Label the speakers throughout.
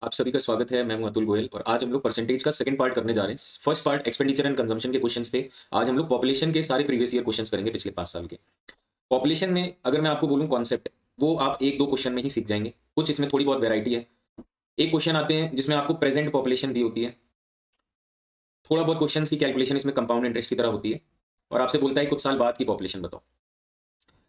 Speaker 1: आप सभी का स्वागत है। मैं हूं अतुल गोयल और आज हम लोग परसेंटेज का सेकंड पार्ट करने जा रहे हैं। First part expenditure and consumption के क्वेश्चंस थे। आज हम लोग पॉपुलेशन के सारे प्रीवियस ईयर क्वेश्चंस करेंगे पिछले 5 साल के। पॉपुलेशन में अगर मैं आपको बोलूं कॉन्सेप्ट, वो आप एक दो क्वेश्चन में ही सीख जाएंगे। कुछ इसमें थोड़ी बहुत वेराइटी है। एक क्वेश्चन आते हैं जिसमें आपको प्रेजेंट पॉपुलेशन दी होती है। थोड़ा बहुत क्वेश्चन की कैलकुलेशन इसमें कंपाउंड इंटरेस्ट की तरह होती है और आपसे बोलता है कुछ साल बाद की पॉपुलेशन बताओ।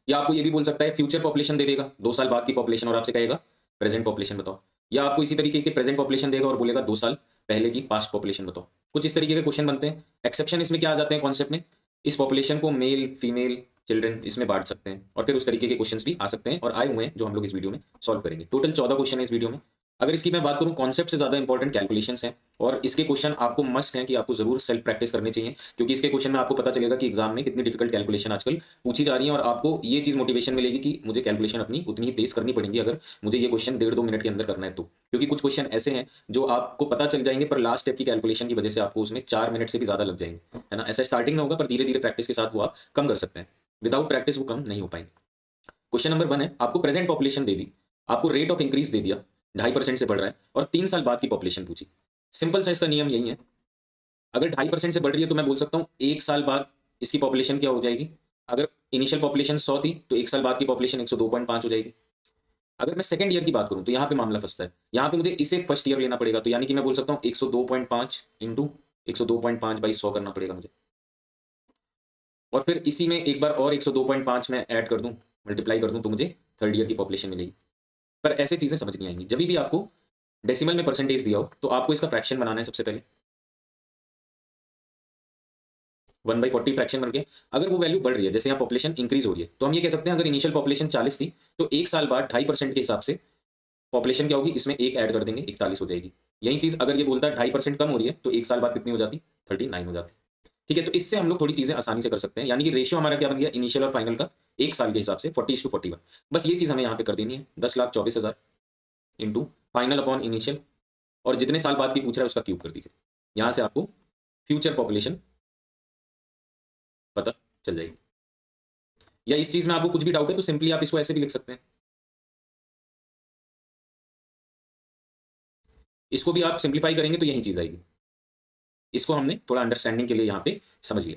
Speaker 1: या आपको ये भी बोल सकता है फ्यूचर पॉपुलेशन दे देगा 2 साल बाद की पॉपुलेशन और आपसे कहेगा प्रेजेंट पॉपुलेशन बताओ। या आपको इसी तरीके के प्रेजेंट पॉपुलेशन देगा और बोलेगा 2 साल पहले की पास्ट पॉपुलेशन बताओ। कुछ इस तरीके के क्वेश्चन बनते हैं। एक्सेप्शन इसमें क्या आ जाते हैं कॉन्सेप्ट में, इस पॉपुलेशन को मेल फीमेल चिल्ड्रन इसमें बांट सकते हैं और फिर उस तरीके के क्वेश्चंस भी आ सकते हैं और आए हुए हैं जो हम लोग इस वीडियो में सॉल्व करेंगे। टोटल 14 क्वेश्चन है इस वीडियो में। अगर इसकी मैं बात करूं, कॉन्सेप्ट से ज्यादा इंपॉर्टेंट कैलकुलेशंस हैं और इसके क्वेश्चन आपको मस्ट हैं कि आपको जरूर सेल्फ प्रैक्टिस करनी चाहिए, क्योंकि इसके क्वेश्चन में आपको पता चलेगा कि एग्जाम में कितनी डिफिकल्ट कैलकुलेशन आजकल पूछी जा रही है और आपको ये चीज मोटिवेशन मिलेगी कि मुझे कैलकुलेशन अपनी उतनी ही तेज करनी पड़ेगी अगर मुझे ये क्वेश्चन 1.5-2 मिनट के अंदर करना है तो। क्योंकि कुछ क्वेश्चन ऐसे हैं जो आपको पता चल जाएंगे पर लास्ट स्टेप की कैलकुलेशन की वजह से आपको उसमें 4 मिनट से भी ज्यादा लग जाएंगे, है ना। ऐसा स्टार्टिंग में होगा पर धीरे धीरे प्रैक्टिस के साथ वो आप कम कर सकते हैं। विदाउट प्रैक्टिस वो कम नहीं हो पाएंगे। क्वेश्चन नंबर 1 है, आपको प्रेजेंट पॉपुलेशन दे दी, आपको रेट ऑफ इंक्रीज दे दिया, 2.5% से बढ़ रहा है और 3 साल बाद की पॉपुलेशन पूछी। सिंपल सा इसका नियम यही है, अगर 2.5% से बढ़ रही है तो मैं बोल सकता हूँ 1 साल बाद इसकी पॉपुलेशन क्या हो जाएगी। अगर इनिशियल पॉपुलेशन 100 थी तो 1 साल बाद की पॉपुलेशन 102.5 हो जाएगी। अगर मैं सेकंड ईयर की बात करूं तो यहाँ पे मामला फंसता है, यहाँ पे मुझे इसे फर्स्ट ईयर लेना पड़ेगा, तो यानी कि मैं बोल सकता हूँ 102.5 इंटू 102.5 बाई 100 करना पड़ेगा मुझे। और फिर इसी में एक बार और 102.5 में ऐड कर दूं, मल्टीप्लाई कर दूं, तो मुझे थर्ड ईयर की पॉपुलेशन मिलेगी। पर ऐसे चीजें समझ नहीं आएंगी। जब भी आपको डेसिमल में परसेंटेज दिया हो तो आपको इसका फ्रैक्शन बनाना है सबसे पहले। 1/40 फ्रैक्शन बन गया। अगर वो वैल्यू बढ़ रही है, जैसे यहाँ पॉपुलेशन इंक्रीज हो रही है, तो हम ये कह सकते हैं अगर इनिशियल पॉपुलेशन 40 थी तो 1 साल बाद 2.5% के हिसाब से पॉपुलेशन क्या होगी, इसमें एक ऐड कर देंगे 41 हो जाएगी। यही चीज अगर ये बोलता है 2.5% कम हो रही है तो 1 साल बाद कितनी हो जाती, 39 हो जाती। ठीक है, तो इससे हम लोग थोड़ी चीजें आसानी से कर सकते हैं। यानी कि रेशियो हमारा क्या बन गया इनिशियल और फाइनल का 1 साल के हिसाब से 40:41। बस ये चीज हमें यहाँ पे कर देनी है, 10,24,000 इंटू फाइनल अपॉन इनिशियल और जितने साल बाद की पूछ रहा है उसका क्यूब कर दीजिए। यहाँ से आपको फ्यूचर पॉपुलेशन पता चल जाएगी। या इस चीज में आपको कुछ भी डाउट है तो सिंपली आप इसको ऐसे भी लिख सकते हैं। इसको भी आप सिंप्लीफाई करेंगे तो यही चीज आएगी। इसको हमने थोड़ा अंडरस्टैंडिंग के लिए यहाँ पे समझ लिया।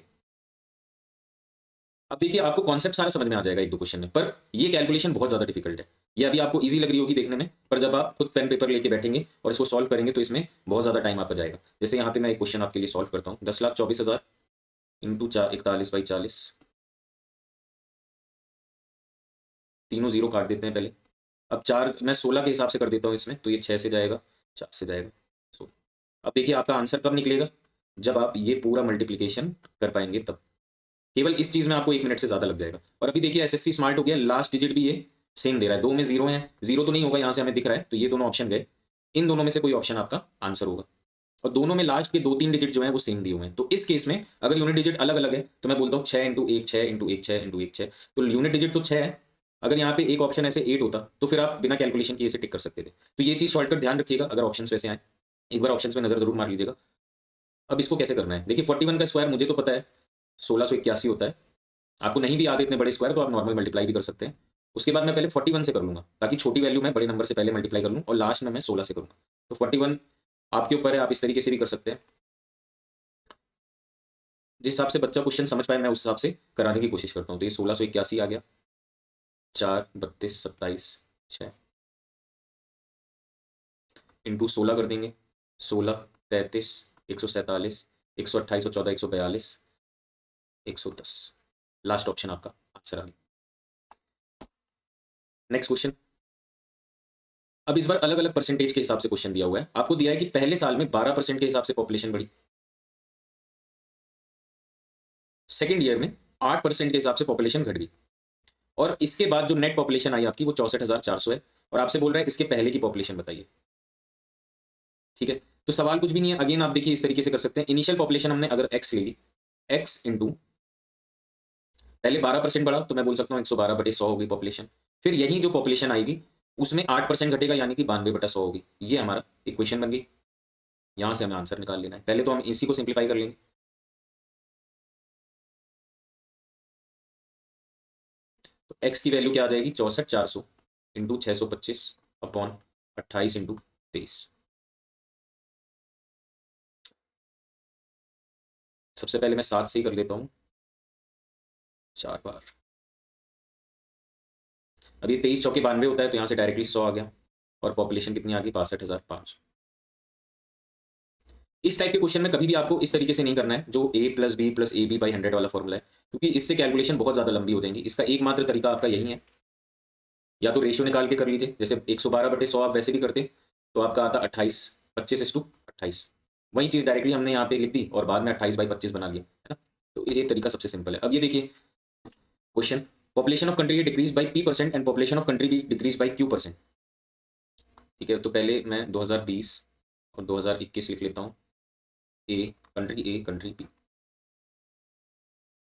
Speaker 1: अब देखिए आपको कॉन्सेप्ट सारा समझ में आ जाएगा एक दो क्वेश्चन में, पर ये कैलकुलेशन बहुत ज्यादा डिफिकल्ट है। ये अभी आपको इजी लग रही होगी देखने में, पर जब आप खुद पेन पेपर लेके बैठेंगे और इसको सॉल्व करेंगे तो इसमें बहुत ज्यादा टाइम आपका जाएगा। जैसे यहाँ पे मैं एक क्वेश्चन आपके लिए सॉल्व करता हूँ। 10,24,000 इंटू 41/40, तीनों जीरो काट देते हैं पहले। अब चार मैं 16 के हिसाब से कर देता हूँ इसमें, तो ये 6 से जाएगा, 4 से जाएगा। सो अब देखिए आपका आंसर कब निकलेगा, जब आप ये पूरा मल्टीप्लीकेशन कर पाएंगे तब। केवल इस चीज में आपको 1 मिनट से ज्यादा लग जाएगा। और अभी देखिए एसएससी स्मार्ट हो गया, लास्ट डिजिट भी ये सेम दे रहा है। दो में जीरो है, जीरो तो नहीं होगा यहाँ से हमें दिख रहा है, तो ये दोनों ऑप्शन गए। इन दोनों में से कोई ऑप्शन आपका आंसर होगा और दोनों में लास्ट के 2-3 डिजिट जो है वो सेम दिए हुए हैं। तो इस केस में अगर यूनिट डिजिट अलग अलग है तो मैं बोलता हूँ 6 इंटू 1 6 इंटू 1 6 इंटू 1 6। तो यूनिट डिजिट तो 6 है। अगर यहाँ पे एक ऑप्शन ऐसे 8 होता तो फिर आप बिना कैलकुलेशन किए इसे टिक कर सकते थे। तो ये चीज शॉर्टकट ध्यान रखिएगा अगर ऑप्शन वैसे आए, एक बार ऑप्शन पे नजर जरूर मार लीजिएगा। अब इसको कैसे करना है, देखिए 41 का स्क्वायर मुझे तो पता है 1681 होता है। आपको नहीं भी याद इतने बड़े स्क्वायर तो आप नॉर्मल मल्टीप्लाई भी कर सकते हैं। उसके बाद मैं पहले 41 से कर लूंगा ताकि छोटी वैल्यू मैं बड़े नंबर से पहले मल्टीप्लाई कर लूँ और लास्ट में मैं 16 से करूँगा। तो 41 आपके ऊपर है, आप इस तरीके से भी कर सकते हैं। जिस हिसाब से बच्चा क्वेश्चन समझ पाए मैं उस हिसाब से कराने की कोशिश करता हूँ। तो ये 1681 आ गया, 4 32 27 6 इंटू 16 कर देंगे, 16 33 147 128 और 14 142 110। लास्ट ऑप्शन आपका आंसर आ गया। Next question. अब इस बार अलग अलग परसेंटेज के हिसाब से क्वेश्चन दिया हुआ है। आपको दिया है कि पहले साल में 12% के हिसाब से पॉपुलेशन बढ़ी, सेकेंड ईयर में 8% के हिसाब से पॉपुलेशन घट गई और इसके बाद जो नेट पॉपुलेशन आई आपकी वो 64,400 है और आपसे बोल रहा है इसके पहले की पॉपुलेशन बताइए। ठीक है, तो सवाल कुछ भी नहीं है। अगेन आप देखिए इस तरीके से कर सकते हैं। इनिशियल पॉपुलेशन हमने अगर एक्स ले ली, एक्स इंटू पहले 12% बढ़ा तो मैं बोल सकता हूँ 112/100 होगी पॉपुलेशन। फिर यही जो पॉपुलेशन आएगी उसमें 8% घटेगा यानी कि 92/100 होगी। ये हमारा इक्वेशन बन गई। यहां से हमें आंसर निकाल लेना है। पहले तो हम इसी को सिंप्लीफाई कर लेंगे। तो एक्स की वैल्यू क्या आ जाएगी, 64,400 इंटू 625 अपॉन 28 इंटू 23। सबसे पहले मैं 7 से ही कर लेता हूँ, 4 बार। अब ये 23 चौके 92 होता है, तो यहाँ से डायरेक्टली 100 आ गया और पॉपुलेशन कितनी आ गई 62,500। इस टाइप के क्वेश्चन में कभी भी आपको इस तरीके से नहीं करना है जो a plus B plus A B by 100 वाला फॉर्मूला है, क्योंकि इससे कैलकुलेशन बहुत ज़्यादा लंबी हो जाएंगी। इसका एकमात्र तरीका आपका यही है, या तो रेशियो निकाल के कर लीजिए, जैसे 112/100 आप वैसे भी करते तो आपका आता 28, 25:28। वही चीज़ डायरेक्टली हमने यहाँ पे लिख दी और बाद में 28/25 बना लिया, है ना। तो ये तरीका सबसे सिंपल है। अब ये देखिए question, population of country decrease by P% and population of country भी डिक्रीज बाई Q%। ठीक है, तो पहले मैं 2020 और 2021 लिख लेता हूँ। ए कंट्री पी,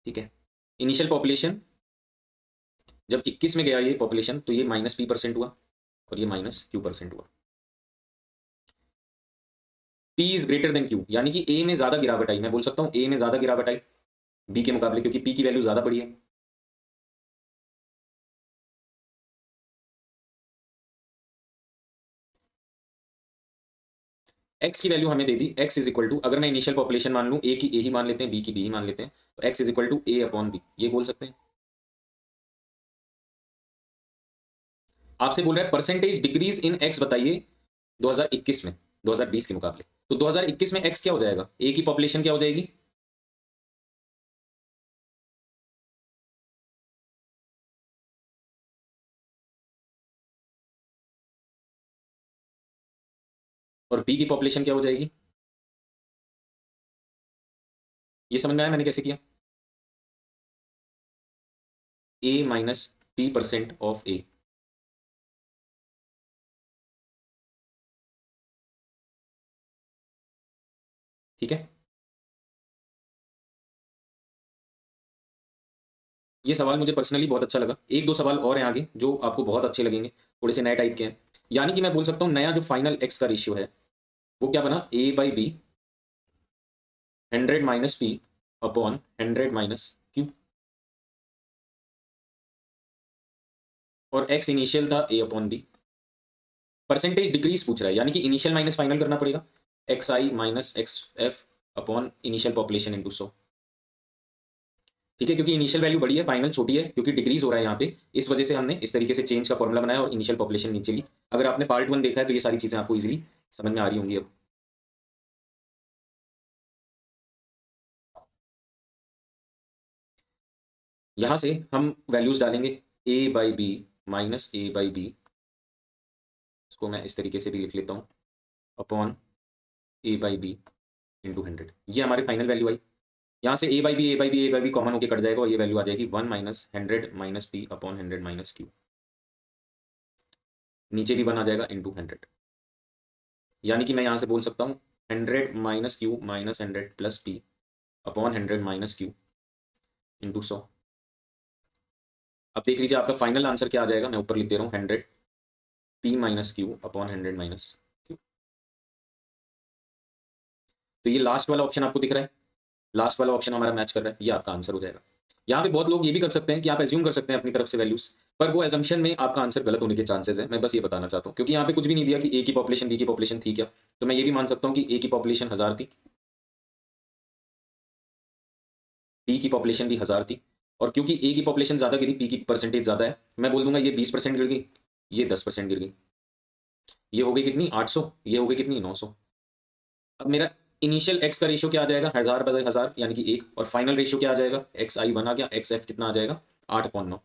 Speaker 1: ठीक है। इनिशियल पॉपुलेशन जब 21 में गया ये पॉपुलेशन, तो ये -P% हुआ और ये -Q% हुआ। P is greater than Q, यानी कि A में ज्यादा गिरावट आई। मैं बोल सकता हूँ A में ज्यादा गिरावट आई B के मुकाबले, क्योंकि P की वैल्यू ज्यादा पड़ी है। X की वैल्यू हमें दे दी, X इज इक्वल टू, अगर मैं इनिशियल पॉपुलेशन मान लूँ, A की A ही मान लेते हैं, B की B ही मान लेते हैं, तो X is equal to A/B, ये बोल सकते हैं। आपसे बोल रहा है परसेंटेज डिक्रीज इन X बताइए 2021 में 2020 के मुकाबले, तो 2021 में X क्या हो जाएगा, A की पॉपुलेशन क्या हो जाएगी, और B की पॉपुलेशन क्या हो जाएगी। ये समझ में आया मैंने कैसे किया, A minus P% of A। ठीक है, ये सवाल मुझे पर्सनली बहुत अच्छा लगा। एक दो सवाल और हैं आगे जो आपको बहुत अच्छे लगेंगे, थोड़े से नए टाइप के हैं। यानी कि मैं बोल सकता हूँ नया जो फाइनल X का रेशियो है वो क्या बना, A/B 100 minus P upon 100 minus Q, और X इनिशियल था A/B। परसेंटेज डिक्रीज पूछ रहा है, यानी कि इनिशियल माइनस फाइनल करना पड़ेगा, XI minus XF upon initial population into 100। ठीक है, क्योंकि इनिशियल वैल्यू बड़ी है, फाइनल छोटी है, क्योंकि डिक्रीज हो रहा है यहाँ पे, इस वजह से हमने इस तरीके से चेंज का फॉर्मूला बनाया और इनिशियल पॉपुलेशन नीचे ली। अगर आपने पार्ट 1 देखा है तो ये सारी चीजें आपको इजीली समझ में आ रही होंगी। अब यहाँ से हम वैल्यूज डालेंगे, A/B माइनस A/B, इसको मैं इस तरीके से भी लिख लेता हूँ, अपॉन A/B इंटू 100। ये हमारी फाइनल वैल्यू आई। यहाँ से A/B कॉमन होकर कट जाएगा और ये वैल्यू आ जाएगी 1 minus 100 minus P upon 100 minus Q। नीचे भी 1 आ जाएगा इंटू 100, यानी कि मैं यहाँ से बोल सकता हूँ 100 minus Q minus 100 plus P upon 100 minus Q into 100। अब देख लीजिए आपका फाइनल आंसर क्या आ जाएगा, मैं ऊपर लिख दे रहा हूँ 100 P minus Q upon 100 minus Q। तो ये लास्ट वाला ऑप्शन आपको दिख रहा है, लास्ट वाला ऑप्शन हमारा मैच कर रहा है, ये आपका आंसर हो जाएगा। यहाँ पे बहुत लोग ये भी कर सकते हैं कि आप एज्यूम कर सकते हैं अपनी तरफ से वैल्यूज, पर वो एजम्पशन में आपका आंसर गलत होने के चांसेस है। मैं बस ये बताना चाहता हूँ, क्योंकि यहाँ पे कुछ भी नहीं दिया कि A की पॉपुलेशन B की पॉपुलेशन थी क्या, तो मैं ये भी मान सकता हूँ कि A की पॉपुलेशन 1000 थी, B की पॉपुलेशन भी 1000 थी, और क्योंकि A की पॉपुलेशन ज्यादा गिरी, P की परसेंटेज ज्यादा है, मैं बोल दूंगा ये 20% गिर गई, ये 10% गिर गई, ये हो गई कितनी 800, ये हो गई कितनी 900। अब मेरा इनिशियल X का रेशियो क्या आ जाएगा, 1000/1000 यानी कि 1, और फाइनल रेशियो क्या आ जाएगा, XI1 आ गया, XF कितना आ जाएगा 8/9।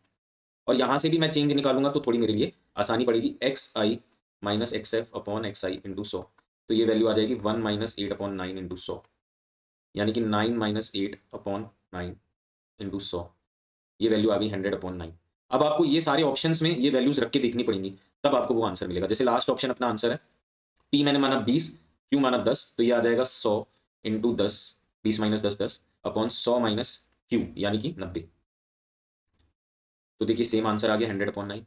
Speaker 1: और यहाँ से भी मैं चेंज निकालूंगा तो थोड़ी मेरे लिए आसानी पड़ेगी, XI minus XF upon XI into 100, तो ये वैल्यू आ जाएगी 1 माइनस 8/9 इंटू 100, यानी कि 9 माइनस 8/9 इंटू 100, ये वैल्यू आ गई 100/9। अब आपको ये सारे ऑप्शंस में ये वैल्यूज रख के देखनी पड़ेंगी, तब आपको वो आंसर मिलेगा। जैसे लास्ट ऑप्शन अपना आंसर है, P मैंने माना 20, Q माना 10, तो ये आ जाएगा 100 into 10, 20 minus 10 10 upon 100 minus Q यानी कि 90। तो देखिए सेम आंसर आ गया 100/9।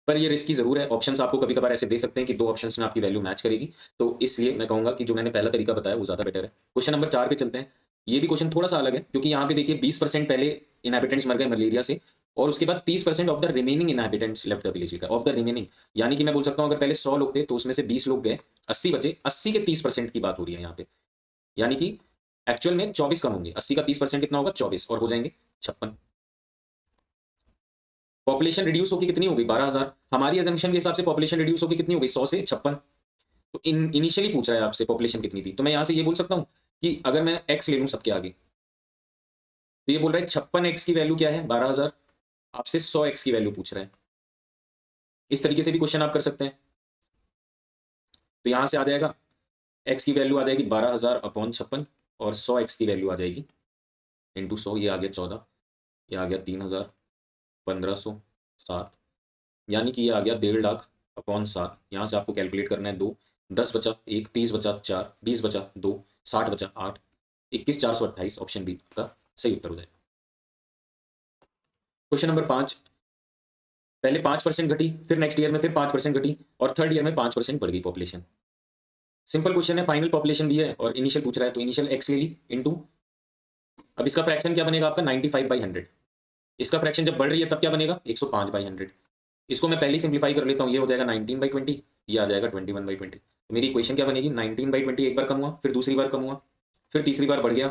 Speaker 1: पर ये रिस्की जरूर है, ऑप्शंस आपको कभी कभार ऐसे दे सकते हैं कि 2 ऑप्शंस में आपकी वैल्यू मैच करेगी, तो इसलिए मैं कहूंगा कि जो मैंने पहला तरीका बताया वो ज्यादा बेटर है। क्वेश्चन नंबर 4 पे चलते हैं। ये भी क्वेश्चन थोड़ा सा अलग है, क्योंकि यहाँ पे देखिए 20% पहले इनहैबिटेंट्स मर गए मलेरिया से, और उसके बाद 30% of the remaining inhabitants left the village, of the remaining, यानी कि मैं बोल सकता हूँ अगर पहले 100 लोग थे तो उसमें से 20 लोग गए, 80 बचे, 80 के 30% की बात हो रही है यहाँ पे, यानी कि एक्चुअल में 24 कम होंगे, 80 का 30% कितना होगा 24 और हो जाएंगे 56। पॉपुलेशन रिड्यूस होगी कितनी होगी 12,000। हमारी एजम्पशन के हिसाब से पॉपुलेशन रिड्यूस होगी कितनी होगी 100 से 56। तो इनिशियली पूछ रहा है आपसे पॉपुलेशन कितनी थी, तो मैं यहां से ये बोल सकता हूं कि अगर मैं एक्स ले लूं सबके आगे, तो ये बोल रहा है 56x की वैल्यू क्या है 12,000, आपसे 100x की वैल्यू पूछ रहा है। इस तरीके से भी क्वेश्चन आप कर सकते हैं। तो यहां से आ जाएगा x की वैल्यू आ जाएगी 12,000 अपॉन 56 और 100x की वैल्यू आ जाएगी इंटू 100, ये आ गया 14, ये आ गया 3,000, 1,507, यानी कि ये आ गया 1,50,000 अपॉन 7। यहाँ से आपको कैलकुलेट करना है 2, 10 बचा 1, 30 बचा 4, 20 बचा 2, 60 बचा 8, 21,428, ऑप्शन बी का सही उत्तर हो जाएगा। क्वेश्चन नंबर 5, पहले 5% घटी, फिर नेक्स्ट ईयर में फिर 5% घटी और थर्ड ईयर में 5% बढ़ गई पॉपुलेशन। सिंपल क्वेश्चन है, फाइनल पॉपुलेशन भी है और इनिशियल पूछ रहा है, तो इनिशियल एक्स ले ली इंटू, अब इसका फ्रैक्शन क्या बनेगा आपका 95/100। इसका फ्रैक्शन जब बढ़ रही है तब क्या बनेगा 105/100। इसको मैं पहले ही सिंप्लीफाई कर लेता हूँ, ये हो जाएगा 19/20, ये आ जाएगा 21/20। तो मेरी इक्वेशन क्या बनेगी 19/20 एक बार कम हुआ, फिर दूसरी बार कम हुआ, फिर तीसरी बार बढ़ गया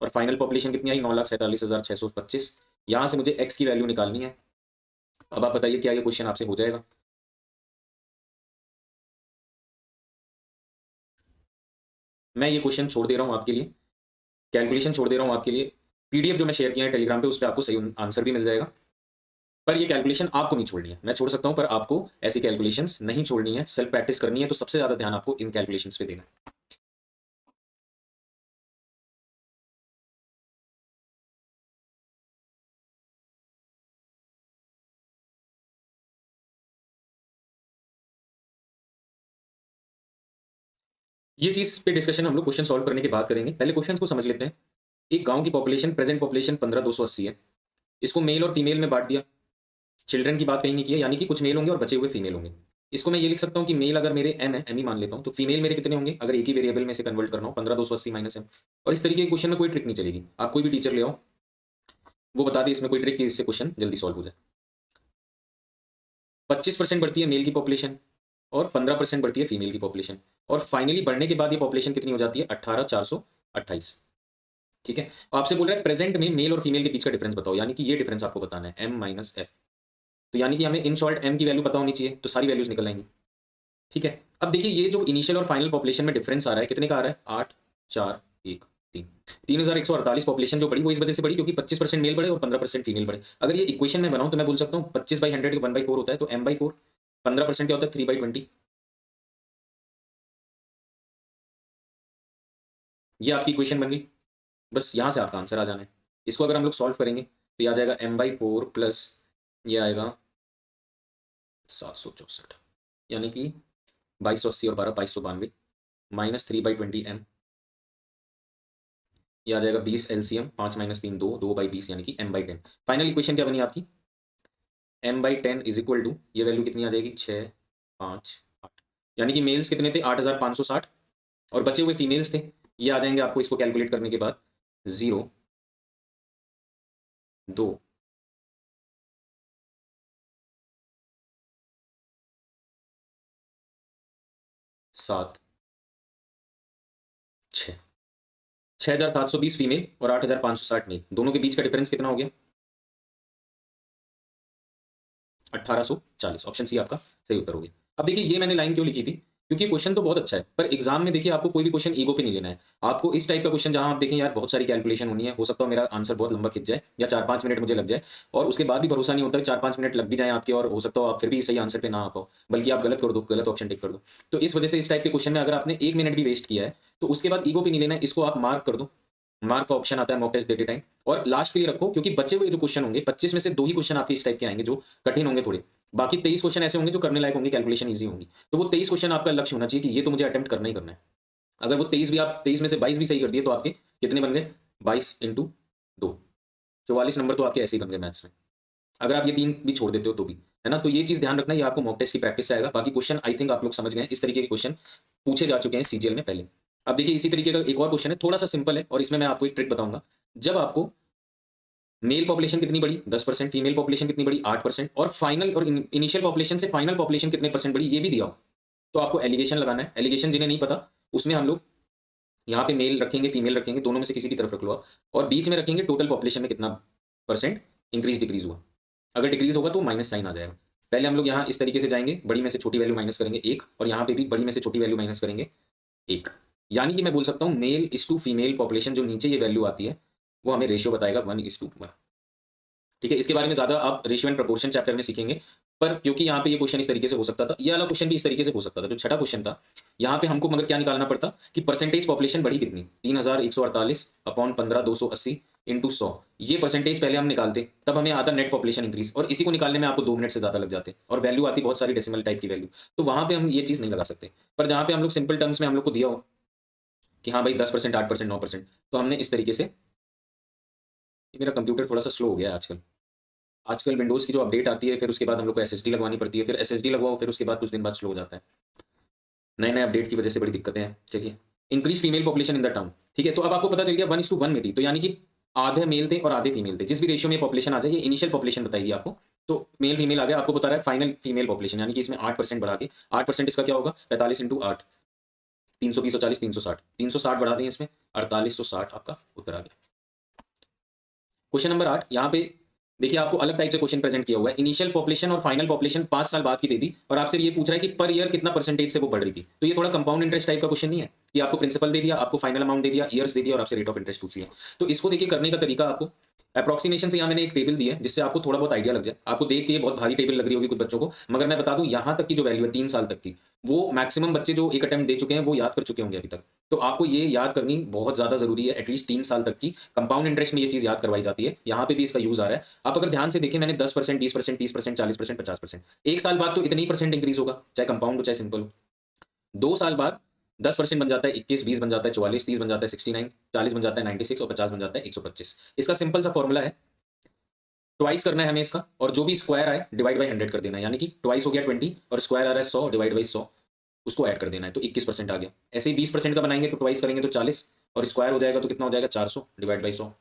Speaker 1: और फाइनल पॉपुलेशन कितनी आई 9,47,625। यहाँ से मुझे एक्स की वैल्यू निकालनी है। अब आप बताइए क्या ये क्वेश्चन आपसे हो जाएगा। मैं ये क्वेश्चन छोड़ दे रहा हूँ आपके लिए, कैलकुलेशन छोड़ दे रहा हूँ आपके लिए। पीडीएफ जो मैं शेयर किया है टेलीग्राम पे उस पर आपको सही आंसर भी मिल जाएगा, पर ये कैलकुलेशन आपको नहीं छोड़नी है। मैं छोड़ सकता हूँ पर आपको ऐसी कैलकुलेशंस नहीं छोड़नी है, सेल्फ प्रैक्टिस करनी है, तो सबसे ज्यादा ध्यान आपको इन कैलकुलेशंस पे देना है। ये चीज पे डिस्कशन हम लोग क्वेश्चन सॉल्व करने के बाद करेंगे। पहले क्वेश्चन को समझ लेते हैं। एक गांव की पॉपुलेशन, प्रेजेंट पॉपुलेशन 15,280 है। इसको मेल और फीमेल में बांट दिया। चिल्ड्रन की बात कहीं नहीं की है, यानी कि कुछ मेल होंगे और बचे हुए फीमेल होंगे। इसको मैं ये लिख सकता हूँ कि मेल अगर मेरे एम है, एम ही मान लेता हूँ, तो फीमेल मेरे कितने होंगे अगर एक ही वेरिएबल में से कन्वर्ट करना हो 15,280 माइनस एम। और इस तरीके के क्वेश्चन में कोई ट्रिक नहीं चलेगी, आप कोई भी टीचर ले आओ वो बता दे इसमें कोई ट्रिक कि इससे क्वेश्चन जल्दी सॉल्व हो जाए। 25% बढ़ती है मेल की पॉपुलेशन और 15% बढ़ती है फीमेल की पॉपुलेशन, और फाइनली बढ़ने के बाद ये पॉपुलेशन कितनी हो जाती है 18,428। ठीक है, आपसे बोल रहा है प्रेजेंट में मेल और फीमेल के बीच का डिफरेंस बताओ, यानी कि ये डिफरेंस आपको बताना है m माइनस एफ। तो यानी कि हमें इन शॉर्ट m की वैल्यू पता होनी चाहिए, तो सारी वैल्यूज निकल आएंगी। ठीक है, अब देखिए ये जो इनिशियल और फाइनल पॉपुलेशन में डिफरेंस आ रहा है कितने का आ रहा है 8, 4, 1, 3, 3,148 पॉपुलेशन जो बढ़ी वो इस वजह से बढ़ी क्योंकि 25% मेल बढ़े और 15% फीमेल बढ़े। अगर ये इक्वेशन में बनाऊं तो मैं बोल सकता हूँ 25/100 1/4 होता है, तो m/4, 15% क्या होता है 3/20। ये आपकी इक्वेशन बन गई। बस यहाँ से आपका आंसर आ जाना है। इसको अगर हम लोग सॉल्व करेंगे तो ये आ जाएगा m/4 प्लस ये आएगा 764, यानी कि 2280 और 12 2292 माइनस 3/20 m, ये आ जाएगा 20 एलसीएम, 5 माइनस 3 2, 2/20 यानी कि m/10। फाइनल इक्वेशन क्या बनी आपकी m/10 इज इक्वल टू, ये वैल्यू कितनी आ जाएगी 6, 5, 8, यानी कि मेल्स कितने थे 8,560 और बचे हुए फीमेल्स थे, ये आ जाएंगे आपको इसको कैलकुलेट करने के बाद 0, 2, 7, 6, 6,720 फीमेल और 8,560 मेल, दोनों के बीच का डिफरेंस कितना हो गया 1840। ऑप्शन सी आपका सही उत्तर हो गया। अब देखिए ये मैंने लाइन क्यों लिखी थी, क्योंकि क्वेश्चन तो बहुत अच्छा है, पर एग्जाम में देखिए आपको कोई भी क्वेश्चन ईगो पे नहीं लेना है। आपको इस टाइप का क्वेश्चन जहां आप देखें यार बहुत सारी कैलकुलेशन होनी है, हो सकता है मेरा आंसर बहुत लंबा खिंच जाए या 4-5 मिनट मुझे लग जाए, और उसके बाद भी भरोसा नहीं होता, 4-5 मिनट लग भी जाए आपके और हो सकता हो आप फिर भी सही आंसर पे ना आ पाओ, बल्कि आप गलत कर दो, गलत ऑप्शन टिक कर दो। तो इस वजह से इस टाइप के क्वेश्चन में अगर आपने 1 मिनट भी वेस्ट किया है तो उसके बाद ईगो पे नहीं लेना है, इसको आप मार्क कर दो। मार्क का ऑप्शन आता है मॉक टेस्ट देते टाइम, और लास्ट के लिए रखो, क्योंकि बचे हुए जो क्वेश्चन होंगे 25 में से 2 ही क्वेश्चन आपके इस टाइप के आएंगे जो कठिन होंगे थोड़े, बाकी 23 क्वेश्चन ऐसे होंगे जो करने लायक होंगे, कैलकुलेशन ईजी होंगी। तो वो 23 क्वेश्चन आपका लक्ष्य होना चाहिए कि ये तो मुझे अटेम्प्ट करना ही करना है। अगर वो 23 भी आप 23 में से 22 भी सही कर दिए तो आपके कितने बन गए 22 इंटू 2, 44 नंबर तो आपके ऐसे ही बन गए मैथ्स में। अगर आप ये 3 भी छोड़ देते हो तो भी, है ना। तो ये चीज ध्यान रखना, ये आपको मॉक टेस्ट की प्रैक्टिस से आएगा। बाकी क्वेश्चन आई थिंक आप लोग समझ गए, इस तरीके के क्वेश्चन पूछे जा चुके हैं सीजीएल में पहले। अब देखिए इसी तरीके का एक और क्वेश्चन है, थोड़ा सा सिंपल है, और इसमें मैं आपको एक ट्रिक बताऊंगा। जब आपको मेल पॉपुलेशन कितनी बढ़ी 10%, फीमेल पॉपुलेशन कितनी बढ़ी 8%, और फाइनल और इनिशियल पॉपुलेशन से फाइनल पॉपुलेशन कितने परसेंट बढ़ी ये भी दिया हो, तो आपको एलिगेशन लगाना है। एलिगेशन जिन्हें नहीं पता, उसमें हम लोग यहाँ पे मेल रखेंगे, फीमेल रखेंगे, दोनों में से किसी भी तरफ रख लो आप, और बीच में रखेंगे टोटल पॉपुलेशन में कितना परसेंट इंक्रीज डिक्रीज हुआ। अगर डिक्रीज होगा तो माइनस साइन आ जाएगा। पहले हम लोग यहाँ इस तरीके से जाएंगे, बड़ी में से छोटी वैल्यू माइनस करेंगे 1, और यहाँ पे भी बड़ी में से छोटी वैल्यू माइनस करेंगे 1। यानी कि मैं बोल सकता हूँ male is to female population, जो नीचे ये वैल्यू आती है वो हमें रेशियो बताएगा 1:1। ठीक है, इसके बारे में ज़्यादा आप रेशियो एंड प्रोपोर्शन चैप्टर में सीखेंगे, पर क्योंकि यहाँ पे ये क्वेश्चन इस तरीके से हो सकता था, ये वाला क्वेश्चन भी इस तरीके से हो सकता था, जो छठा क्वेश्चन था, यहाँ पे हमको मगर क्या निकालना पड़ता कि परसेंटेज पॉपुलेशन बढ़ी कितनी, 3148 अपॉन 15,280 इंटू 100, ये परसेंटेज पहले हम निकालते, तब हमें आता नेट पॉपुलेशन इंक्रीज, और इसी को निकालने में आपको 2 मिनट से ज़्यादा लग जाते, और वैल्यू आती बहुत सारी डेसिमल टाइप की वैल्यू, तो वहाँ पे हम ये चीज़ नहीं लगा सकते। पर जहाँ पे हम लोग सिंपल टर्म्स में हम लोग को दिया हो कि हाँ भाई 10%, 8%, 9%, तो हमने इस तरीके से, मेरा कंप्यूटर थोड़ा सा स्लो हो गया है आजकल। आजकल विंडोज़ की जो अपडेट आती है, फिर उसके बाद हम लोग को एसएसडी लगवानी पड़ती है, फिर एसएसडी लगवाओ, फिर उसके बाद कुछ दिन बाद स्लो हो जाता है। नए-नए अपडेट की वजह से बड़ी दिक्कतें हैं। चलिए, increase female population in the town, ठीक है? तो अब आपको पता चल गया 1:1 में थी, तो यानी कि आधे मेल थे और आधे फीमेल थे। जिस भी रेशियो में पॉपुलेशन आ जाए, ये इनिशियल पॉपुलेशन बताएगी आपको। तो मेल फीमेल आ गया, आपको बता रहा है फाइनल फीमेल पॉपुलेशन, यानी कि इसमें 8% बढ़ा के, 8% इसका क्या होगा 45 इंटू 8, 320, 140, 360, 360 बढ़ा दें इसमें, 4860 आपका उत्तर आ गया। क्वेश्चन नंबर 8, यहाँ पे देखिए आपको अलग टाइप से क्वेश्चन प्रेजेंट किया हुआ है। इनिशियल पॉपुलेशन और फाइनल पॉपुलेशन 5 साल बाद की दे दी, और आपसे ये पूछ रहा है कि पर ईयर कितना परसेंटेज से वो बढ़ रही थी। तो ये थोड़ा कंपाउंड इंटरेस्ट टाइप का क्वेश्चन नहीं है कि आपको प्रिंसिपल दे दिया, आपको फाइनल अमाउंट दे दिया, ईयर्स दे दिया, और आपसे रेट ऑफ इंटरेस्ट पूछ लिया। तो इसको देखिए करने का तरीका आपको अप्रोक्सीमेशन से, यहाँ मैंने एक टेबल दी है जिससे आपको थोड़ा बहुत आइडिया लग जाए। आपको देख के ये बहुत भारी टेबल लग रही होगी कुछ बच्चों को, मगर मैं बता दूं यहाँ तक की जो वैल्यू है 3 साल तक की, वो मैक्सिमम बच्चे जो एक अटेम्प्ट दे चुके हैं वो याद कर चुके होंगे अभी तक। तो आपको ये याद करनी बहुत ज़्यादा ज़रूरी है, एटलीस्ट 3 साल तक की कंपाउंड इंटरेस्ट में ये चीज़ याद करवाई जाती है। यहाँ पे भी इसका यूज़ आ रहा है। आप अगर ध्यान से देखें, मैंने 10%, 20%, 30%, 40%, 50%, 1 साल बाद तो इतनी परसेंट इंक्रीज होगा, चाहे कंपाउंड हो चाहे सिंपल हो। 2 साल बाद 10% बन जाता है 21, 20 बन जाता है 44, 30 बन जाता है 69, 40 बन जाता है 96, और 50 बन जाता है 125। इसका सिंपल सा फॉर्मूला है, ट्वाइस करना है हमें इसका, और जो भी स्क्वायर आए डिवाइड बाई 100 कर देना है, यानी कि ट्वाइस हो गया 20, और स्क्वायर आ रहा है 100 डिवाइड बाई 100, उसको ऐड कर देना है, तो 21% आ गया। ऐसे ही 20% का बनाएंगे तो ट्वाइस करेंगे तो 40, और स्क्वायर हो जाएगा तो कितना हो जाएगा 400 डिवाइड बाई 100,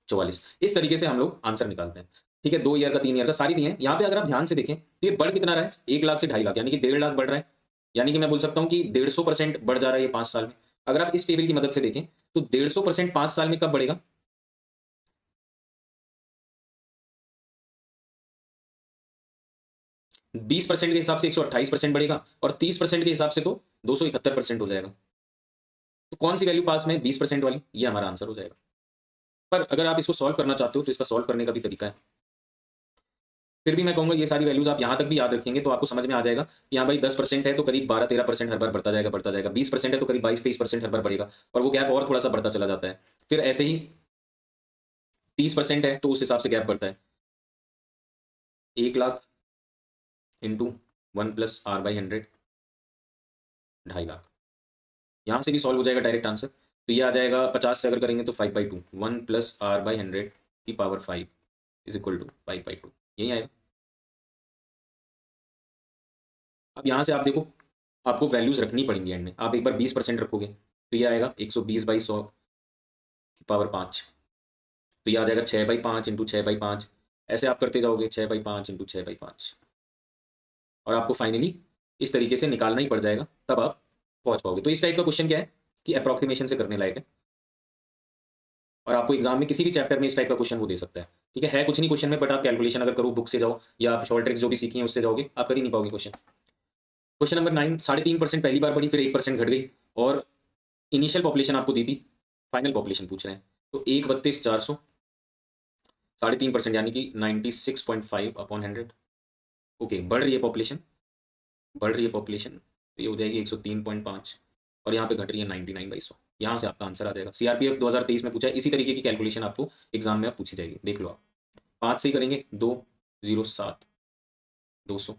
Speaker 1: 44। इस तरीके से हम लोग आंसर निकालते हैं। ठीक है, 2 ईयर का, 3 ईयर का, सारी दिए हैं। यहाँ पे अगर आप ध्यान से देखें तो ये बढ़ कितना रहा है, 1 लाख से 2.5 लाख, यानी कि 1.5 लाख बढ़ रहा है। यानी कि मैं बोल सकता हूँ कि 150% बढ़ जा रहा है ये 5 साल में। अगर आप इस टेबल की मदद से देखें तो 150% 5 साल में कब बढ़ेगा, 20% के हिसाब से 128% बढ़ेगा, और 30% के हिसाब से तो 271% हो जाएगा। तो कौन सी वैल्यू पास में है, 20% वाली, ये हमारा आंसर हो जाएगा। पर अगर आप इसको सॉल्व करना चाहते हो तो इसका सॉल्व करने का भी तरीका है। फिर भी मैं कहूँगा ये सारी वैल्यूज़ आप यहाँ तक भी याद रखेंगे तो आपको समझ में आ जाएगा कि हाँ भाई 10% है तो करीब 12-13% हर बार बढ़ता जाएगा, बढ़ता जाएगा। 20% है तो करीब 22-23% हर बार बढ़ेगा, और वो गैप और थोड़ा-सा बढ़ता चला जाता है। फिर ऐसे ही 30% है तो उस हिसाब से गैप बढ़ता है। 1 lakh into 1 plus R by 100, 2.5 lakh. यहाँ से भी सॉल्व हो जाएगा डायरेक्ट आंसर। तो ये आ जाएगा 50 से अगर करेंगे तो 5/2, 1 प्लस आर बाई 100 की पावर 5 इज इक्वल टू 5/2, यही आएगा। अब यहाँ से आप देखो, आपको वैल्यूज़ रखनी पड़ेंगी एंड में। आप एक बार 20% रखोगे तो ये आएगा 120/100 की पावर 5, तो ये आ जाएगा 6/5 इंटू 6/5। ऐसे आप करते जाओगे 6/5 इंटू 6/5, और आपको फाइनली इस तरीके से निकालना ही पड़ जाएगा, तब आप पहुँच पाओगे। तो इस टाइप का क्वेश्चन क्या है कि अप्रॉक्सीमेशन से करने लायक है, और आपको एग्जाम में किसी भी चैप्टर में इस टाइप का क्वेश्चन वो दे सकता है। ठीक है कुछ नहीं क्वेश्चन में, बट आप कैलकुलेशन अगर करो बुक से जाओ या आप शॉर्ट ट्रिक्स जो भी सीखी हैं उससे जाओगे, आप कर ही नहीं पाओगे क्वेश्चन। क्वेश्चन नंबर 9, 3.5% पहली बार बढ़ी, फिर 1% घट गई, और इनिशियल पॉपुलेशन आपको दी थी, फाइनल पॉपुलेशन पूछ रहे हैं। तो 1/32,400, 3.5% यानी कि 96.5 अपॉन 100। ओके, बढ़ रही है पॉपुलेशन, बढ़ रही है पॉपुलेशन, तो ये हो जाएगी 103.5, और यहाँ पे घट रही है 99/100। यहाँ से आपका आंसर आ जाएगा। सीआरपीएफ 2023 में पूछा है, इसी तरीके की कैलकुलेशन आपको एग्जाम में आप पूछी जाएगी, देख लो आप। 5 से ही करेंगे, 207, 200।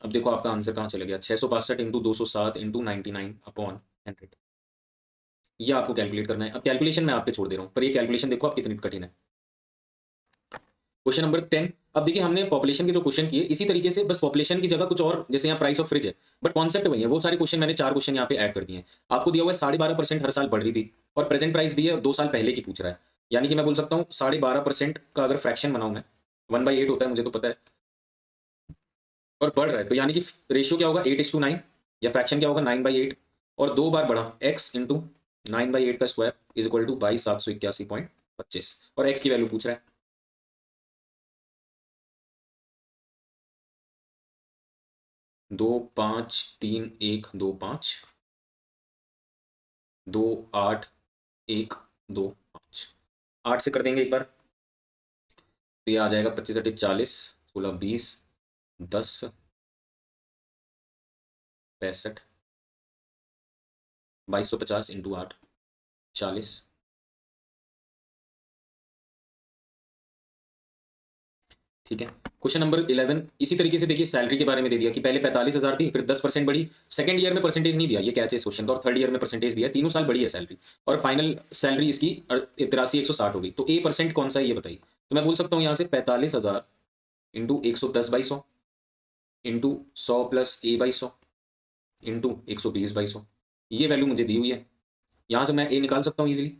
Speaker 1: अब देखो आपका आंसर कहाँ चला गया, 662 इंटू 207 इंटू 99 अपॉन 100। ये आपको कैलकुलेट करना है। अब कैलकुलेशन मैं आप पे छोड़ दे रहा हूँ, पर ये कैलकुलेशन देखो आप कितनी कठिन है। क्वेश्चन नंबर 10, अब देखिए हमने पॉपुलेशन के जो क्वेश्चन किए इसी तरीके से, बस पॉपुलेशन की जगह कुछ और, जैसे यहाँ प्राइस ऑफ फ्रिज है, बट कॉन्सेप्ट वही है। वो सारे क्वेश्चन मैंने 4 क्वेश्चन यहाँ पे ऐड कर दिए हैं। आपको दिया हुआ है 12.5% हर साल बढ़ रही थी, और प्रेजेंट प्राइस दी है 2 साल पहले की पूछ रहा है। यानी कि मैं बोल सकता हूँ 12.5% का अगर फ्रैक्शन बनाऊँ मैं, 1/8 होता है, मुझे तो पता है। और बढ़ रहा है, तो यानी कि रेशियो क्या होगा 8:9, या फ्रैक्शन क्या होगा 9/8, और 2 बार बढ़ा x इंटू 9/8 का स्क्वायर इज इक्वल टू 22,781.25, और x की वैल्यू पूछ रहा है। 2,5,3,1,2,5, 2,8,1,2,5, 8 से कर देंगे एक बार, तो ये आ जाएगा 25×8 = 40, 16 20, 10 65, 2250 इंटू 8 40। ठीक है, क्वेश्चन नंबर 11 इसी तरीके से देखिए, सैलरी के बारे में दे दिया कि पहले 45,000 थी, फिर 10% बढ़ी, सेकंड ईयर में परसेंटेज नहीं दिया, ये कैच है इस क्वेश्चन का, और थर्ड ईयर में परसेंटेज दिया, तीनों साल बढ़ी है सैलरी, और फाइनल सैलरी इसकी 83,160 हो गई। तो ए परसेंट कौन सा है ये बताइए। तो मैं बोल सकता हूँ यहाँ से 45,000 into 110/100 into 100 plus a/100 into 120/100, ये वैल्यू मुझे दी हुई है, यहाँ से मैं ए निकाल सकता हूँ इजिली।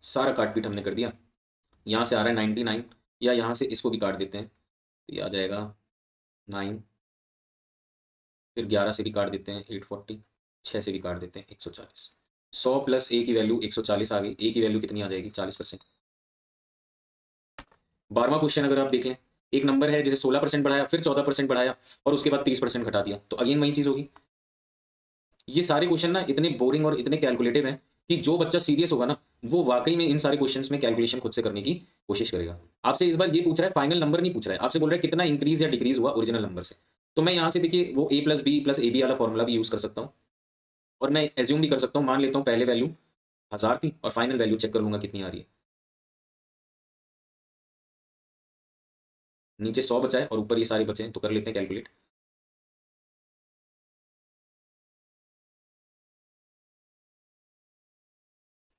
Speaker 1: सारा काट पीट हमने कर दिया, यहाँ से आ रहा है 99, या यहाँ से इसको भी काट देते हैं, तो ये आ जाएगा 9, फिर 11 से भी काट देते हैं 840, 6 से भी काट देते हैं 140, 100 प्लस ए की वैल्यू 140 आ गई, ए की वैल्यू कितनी आ जाएगी 40%। 12वां क्वेश्चन अगर आप देख लें, एक नंबर है जिसे 16% बढ़ाया, फिर 14% बढ़ाया, और उसके बाद 30% घटा दिया, तो अगेन वही चीज होगी। ये सारे क्वेश्चन ना इतने बोरिंग और इतने कैलकुलेटिव हैं कि जो बच्चा सीरियस होगा ना, वो वाकई में इन सारे क्वेश्चंस में कैलकुलेशन खुद से करने की कोशिश करेगा। आपसे इस बार ये पूछ रहा है, फाइनल नंबर नहीं पूछ रहा है, आपसे बोल रहा है कितना इंक्रीज या डिक्रीज हुआ ओरिजिनल नंबर से। तो मैं यहाँ से देखिए वो a plus B plus A B वाला फॉर्मूला भी यूज कर सकता हूँ, और मैं एज्यूम भी कर सकता हूँ, मान लेता हूँ पहले वैल्यू 1000 थी, और फाइनल वैल्यू चेक कर लूंगा कितनी आ रही है। नीचे 100 बचा है और ऊपर ये सारे बचे हैं, तो कर लेते हैं कैलकुलेट।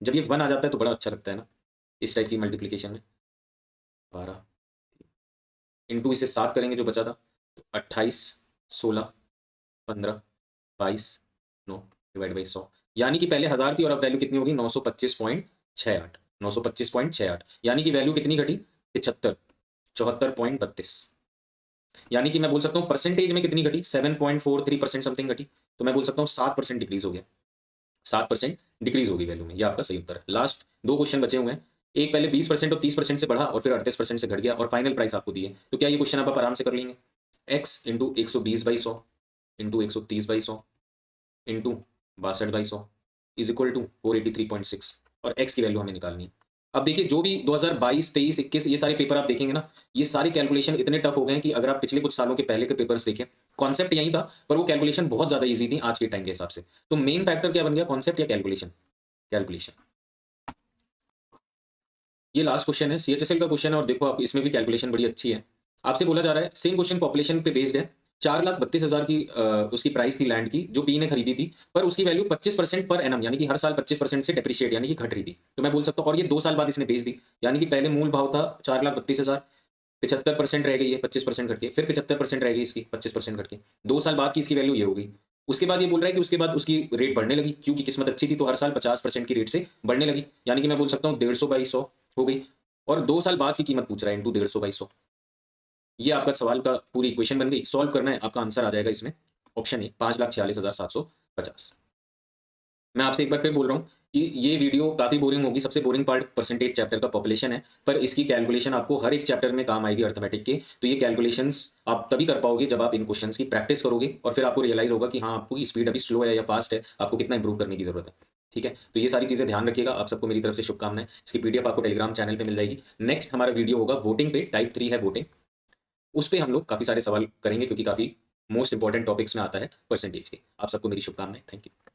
Speaker 1: जब ये 1 आ जाता है तो बड़ा अच्छा लगता है ना, इस टाइप की मल्टीप्लीकेशन में। 12 इंटू इसे 7 करेंगे जो बचा था, तो 28, 16, 15, 22, 9 डिवाइड बाई 100, यानी कि पहले 1000 थी और अब वैल्यू कितनी होगी 925.68, 925.68, यानी कि वैल्यू कितनी घटी 75, 74.32, यानी कि मैं बोल सकता हूँ परसेंटेज में कितनी घटी 7.43% समथिंग घटी, तो मैं बोल सकता हूँ 7% डिक्रीज हो गया, 7% डिक्रीज होगी वैल्यू में, ये आपका सही उत्तर है। लास्ट 2 क्वेश्चन बचे हुए हैं, एक पहले 20% और 30% से बढ़ा, और फिर 38% से घट गया, और फाइनल प्राइस आपको दी है, तो क्या ये क्वेश्चन आप आराम से कर लेंगे। x into 120/100 into 130/100 into 62/100 is equal to 483.6, और x की वैल्यू हमें निकालनी है। अब देखिए जो भी 2022, 23, 21 ये सारे पेपर आप देखेंगे ना, ये सारे कैलकुलेशन इतने टफ हो गए हैं कि अगर आप पिछले कुछ सालों के पहले के पेपर्स देखें, कॉन्सेप्ट यही था, पर वो कैलकुलेशन बहुत ज्यादा ईजी थी आज के टाइम के हिसाब से। तो मेन फैक्टर क्या बन गया, कॉन्सेप्ट या कैलकुलेशन। कैलकुलेशन। ये लास्ट क्वेश्चन है, सीएचएसएल का क्वेश्चन है, और देखो आप इसमें भी कैलकुलेशन बड़ी अच्छी है। आपसे बोला जा रहा है सेम क्वेश्चन पॉपुलेशन पे बेस्ड है, 4,32,000 की उसकी प्राइस थी लैंड की जो पी ने खरीदी थी, पर उसकी वैल्यू 25% पर एनम, यानी कि हर साल 25% से डेप्रिशिएट यानी कि घट रही थी। तो मैं बोल सकता हूँ, और ये 2 साल बाद इसने बेच दी, यानी कि पहले मूल भाव था 4,32,000, 75% रह गई है, 25% घट के, फिर 75% रह गई इसकी, 25% घट के, 2 साल बाद की इसकी वैल्यू ये हो गई। उसके बाद ये बोल रहा है कि उसके बाद उसकी रेट बढ़ने लगी, क्योंकि किस्मत अच्छी थी तो हर साल 50% की रेट से बढ़ने लगी, यानी कि मैं बोल सकता हूँ 150/100 हो गई, और 2 साल बाद की कीमत पूछ रहा है इंटू 150/100। ये आपका सवाल का पूरी इक्वेशन बन गई, सॉल्व करना है, आपका आंसर आ जाएगा इसमें ऑप्शन ए 5,46,750। मैं आपसे एक बार फिर बोल रहा हूँ कि ये वीडियो काफ़ी बोरिंग होगी, सबसे बोरिंग पार्ट परसेंटेज चैप्टर का पॉपुलेशन है, पर इसकी कैलकुलेशन आपको हर एक चैप्टर में काम आएगी अर्थमेटिक के, तो ये कैलकुलेशंस आप तभी कर पाओगे जब आप इन क्वेश्चंस की प्रैक्टिस करोगे, और फिर आपको रियलाइज होगा कि हाँ आपकी स्पीड अभी स्लो है या फास्ट है, आपको कितना इंप्रूव करने की जरूरत है। ठीक है, तो ये सारी चीज़ें ध्यान रखिएगा, आप सबको मेरी तरफ से शुभकामनाएं। इसकी पीडीएफ आपको टेलीग्राम चैनल पे मिल जाएगी। नेक्स्ट हमारा वीडियो होगा वोटिंग पे, टाइप 3 है वोटिंग, उस पे हम लोग काफ़ी सारे सवाल करेंगे, क्योंकि काफ़ी मोस्ट इंपॉर्टेंट टॉपिक्स में आता है परसेंटेज के। आप सबको मेरी शुभकामनाएं, थैंक यू।